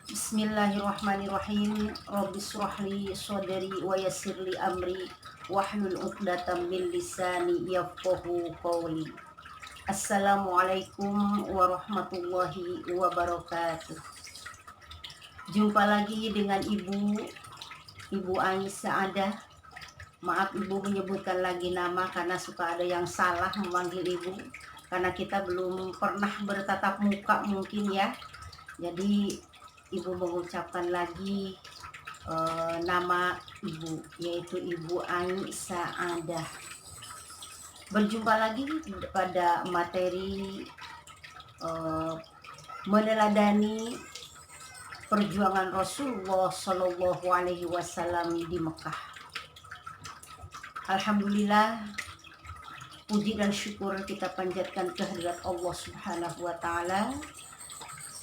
Bismillahirrahmanirrahim. Rabbi shrahli sodri wa yassirli amri wahlul 'uqdatam min lisani yafqahu qawli. Assalamualaikum warahmatullahi wabarakatuh. Jumpa lagi dengan Ibu Aisyah Saadah. Maaf Ibu menyebutkan lagi nama karena suka ada yang salah memanggil Ibu, karena kita belum pernah bertatap muka mungkin ya. Jadi Ibu mengucapkan lagi nama Ibu, yaitu Ibu Aisyah Saadah. Berjumpa lagi pada materi meneladani perjuangan Rasulullah Shallallahu Alaihi Wasallam di Mekah. Alhamdulillah, puji dan syukur kita panjatkan kehadirat Allah Subhanahu wa Ta'ala,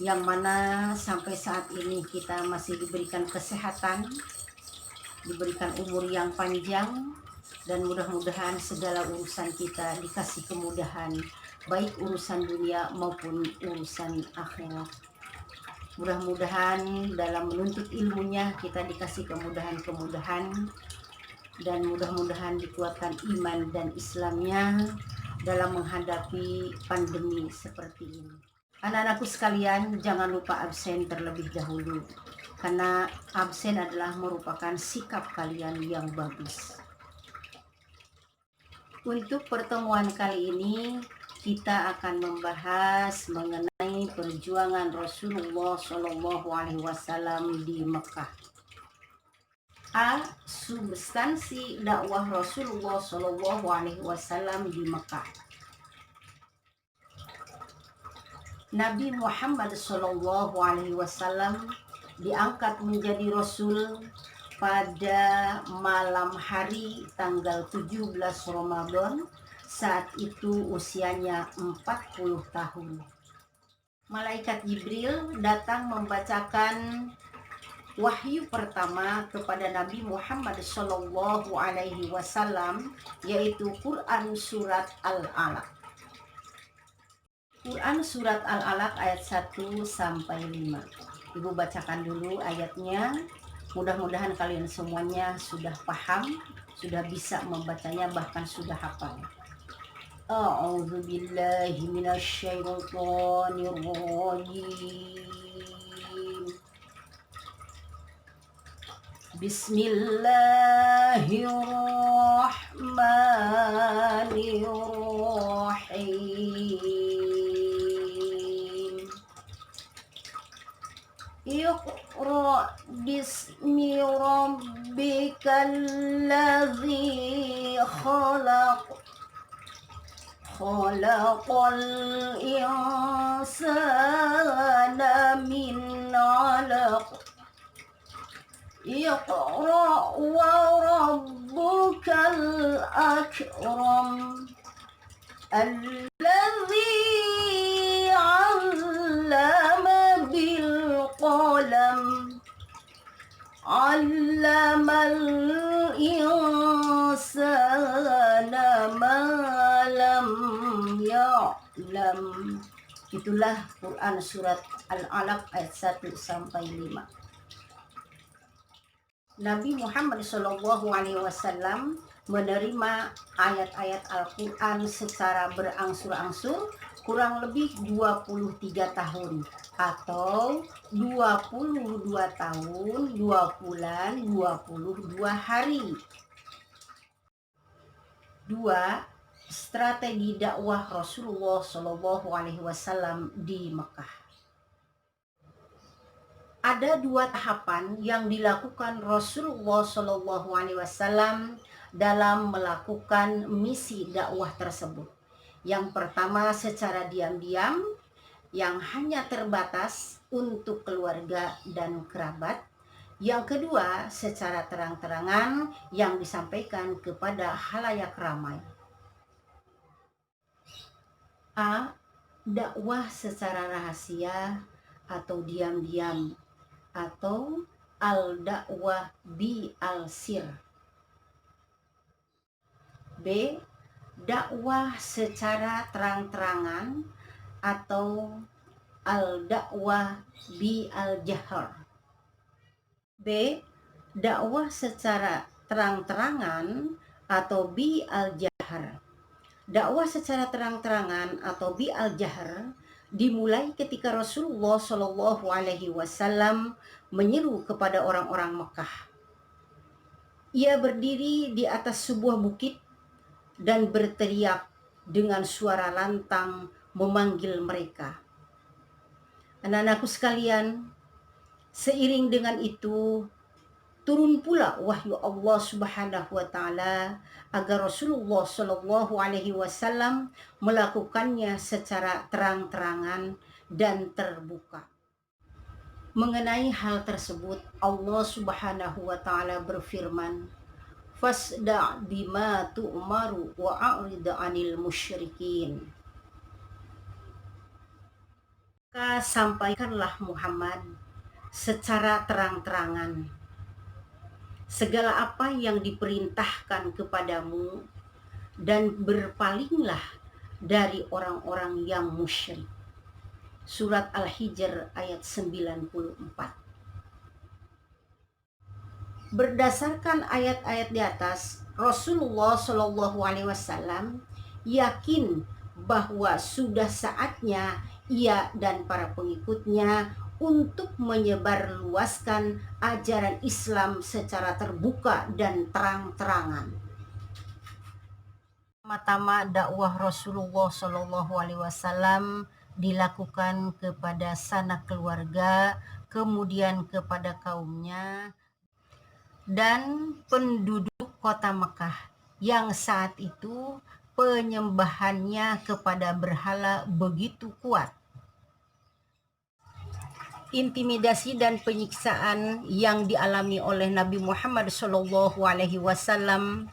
yang mana sampai saat ini kita masih diberikan kesehatan, diberikan umur yang panjang, dan mudah-mudahan segala urusan kita dikasih kemudahan, baik urusan dunia maupun urusan akhirat. Mudah-mudahan dalam menuntut ilmunya kita dikasih kemudahan-kemudahan, dan mudah-mudahan dikuatkan iman dan Islamnya dalam menghadapi pandemi seperti ini. Anak-anakku sekalian, jangan lupa absen terlebih dahulu, karena absen adalah merupakan sikap kalian yang bagus. Untuk pertemuan kali ini, kita akan membahas mengenai perjuangan Rasulullah Shallallahu Alaihi Wasallam di Mekah. A. Substansi dakwah Rasulullah Shallallahu Alaihi Wasallam di Mekah. Nabi Muhammad Shallallahu Alaihi Wasallam diangkat menjadi Rasul pada malam hari tanggal 17 Ramadan. Saat itu usianya 40 tahun. Malaikat Jibril datang membacakan wahyu pertama kepada Nabi Muhammad Shallallahu Alaihi Wasallam, yaitu Quran Surat Al-Alaq. Quran Surat Al-Alaq ayat 1-5. Ibu bacakan dulu ayatnya. Mudah-mudahan kalian semuanya sudah paham, sudah bisa membacanya, bahkan sudah hafal. A'udzu billahi minasyaitonir rajim. Bismillahirrahmanirrahim. Iqra bismi rabbikal ladzi khalaq. Khalaqal insana min 'alaq. Iqra wa rabbukal akram. Alladzi 'allama bil qalam. 'Allamal insana ma lam ya'lam. Itulah Quran Surat Al-Alaq ayat 1-5. Nabi Muhammad Shallallahu Alaihi Wasallam menerima ayat-ayat Al-Quran secara berangsur-angsur kurang lebih 23 tahun atau 22 tahun, 2 bulan, 22 hari. 2. Strategi dakwah Rasulullah Shallallahu Alaihi Wasallam di Mekah. Ada 2 tahapan yang dilakukan Rasulullah Shallallahu Alaihi Wasallam dalam melakukan misi dakwah tersebut. Yang pertama secara diam-diam, yang hanya terbatas untuk keluarga dan kerabat. Yang kedua secara terang-terangan, yang disampaikan kepada halayak ramai. A. Dakwah secara rahasia atau diam-diam, atau al-dakwah bi al-sir. B. Dakwah secara terang-terangan atau al-dakwah bi al-jahr. B. Dakwah secara terang-terangan atau bi al-jahr. Dakwah secara terang-terangan atau bi al-jahr dimulai ketika Rasulullah Shallallahu Alaihi Wasallam menyeru kepada orang-orang Mekah. Ia berdiri di atas sebuah bukit dan berteriak dengan suara lantang memanggil mereka. Anak-anakku sekalian, seiring dengan itu turun pula wahyu Allah Subhanahu wa taala agar Rasulullah Shallallahu alaihi wasallam melakukannya secara terang-terangan dan terbuka. Mengenai hal tersebut, Allah Subhanahu wa taala berfirman, "Fasda' bima tu'maru wa a'rid 'anil musyrikin." Maka sampaikanlah Muhammad secara terang-terangan segala apa yang diperintahkan kepadamu dan berpalinglah dari orang-orang yang musyrik. Surat Al-Hijr ayat 94. Berdasarkan ayat-ayat di atas, Rasulullah Shallallahu Alaihi Wasallam yakin bahwa sudah saatnya ia dan para pengikutnya untuk menyebarluaskan ajaran Islam secara terbuka dan terang-terangan. Pertama-tama dakwah Rasulullah Shallallahu Alaihi Wasallam dilakukan kepada sanak keluarga, kemudian kepada kaumnya dan penduduk kota Mekah yang saat itu penyembahannya kepada berhala begitu kuat. Intimidasi dan penyiksaan yang dialami oleh Nabi Muhammad Shallallahu Alaihi Wasallam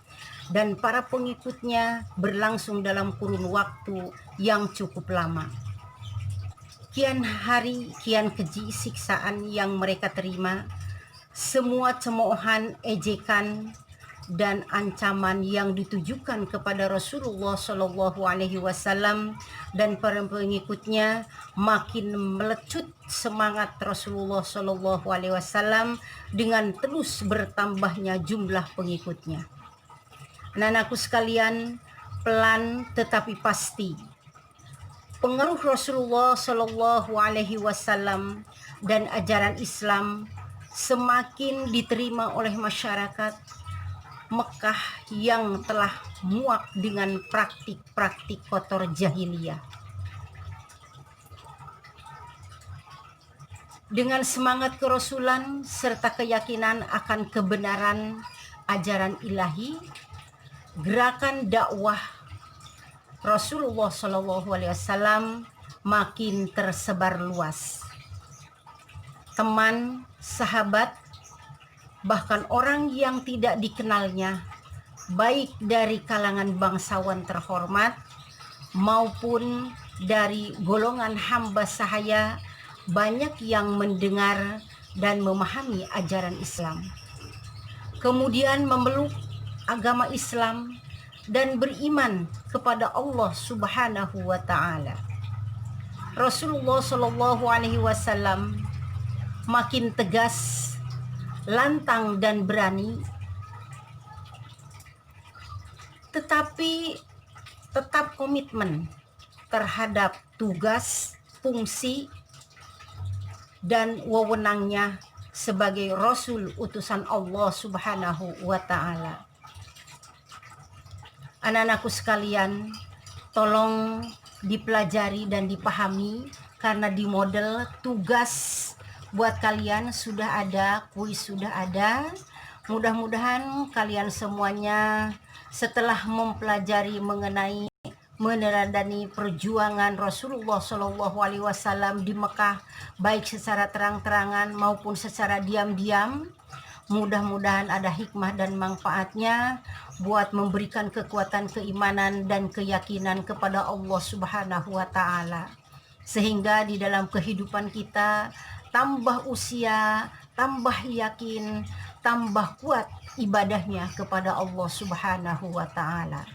dan para pengikutnya berlangsung dalam kurun waktu yang cukup lama. Kian hari, kian keji siksaan yang mereka terima, semua cemoohan, ejekan, dan ancaman yang ditujukan kepada Rasulullah Shallallahu Alaihi Wasallam dan para pengikutnya makin melecut semangat Rasulullah Shallallahu Alaihi Wasallam dengan terus bertambahnya jumlah pengikutnya. Anak-anakku sekalian, pelan tetapi pasti pengaruh Rasulullah Shallallahu Alaihi Wasallam dan ajaran Islam semakin diterima oleh masyarakat Mekah yang telah muak dengan praktik-praktik kotor jahiliyah. Dengan semangat kerasulan serta keyakinan akan kebenaran ajaran ilahi, gerakan dakwah Rasulullah Shallallahu Alaihi Wasallam makin tersebar luas. Teman, sahabat, bahkan orang yang tidak dikenalnya, baik dari kalangan bangsawan terhormat maupun dari golongan hamba sahaya, banyak yang mendengar dan memahami ajaran Islam, kemudian memeluk agama Islam dan beriman kepada Allah Subhanahu wa taala. Rasulullah Shallallahu Alaihi Wasallam makin tegas, lantang dan berani, tetapi tetap komitmen terhadap tugas, fungsi, dan wewenangnya sebagai Rasul utusan Allah Subhanahu wa ta'ala. Anak-anakku sekalian, tolong dipelajari dan dipahami, karena di model tugas buat kalian sudah ada, kuis sudah ada. Mudah-mudahan kalian semuanya setelah mempelajari mengenai meneladani perjuangan Rasulullah Shallallahu Alaihi Wasallam di Mekah, baik secara terang-terangan maupun secara diam-diam, mudah-mudahan ada hikmah dan manfaatnya buat memberikan kekuatan keimanan dan keyakinan kepada Allah Subhanahu wa taala, sehingga di dalam kehidupan kita tambah usia, tambah yakin, tambah kuat ibadahnya kepada Allah Subhanahu wa taala.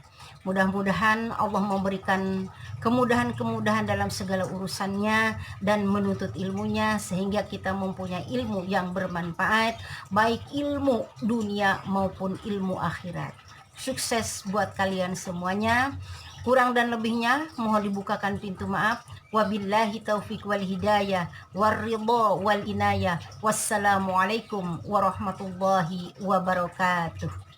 Mudah-mudahan Allah memberikan kemudahan-kemudahan dalam segala urusannya dan menuntut ilmunya sehingga kita mempunyai ilmu yang bermanfaat, baik ilmu dunia maupun ilmu akhirat. Sukses buat kalian semuanya. Kurang dan lebihnya mohon dibukakan pintu maaf. Wabillahi taufiq wal hidayah warridha wal inayah. Wassalamualaikum warahmatullahi wabarakatuh.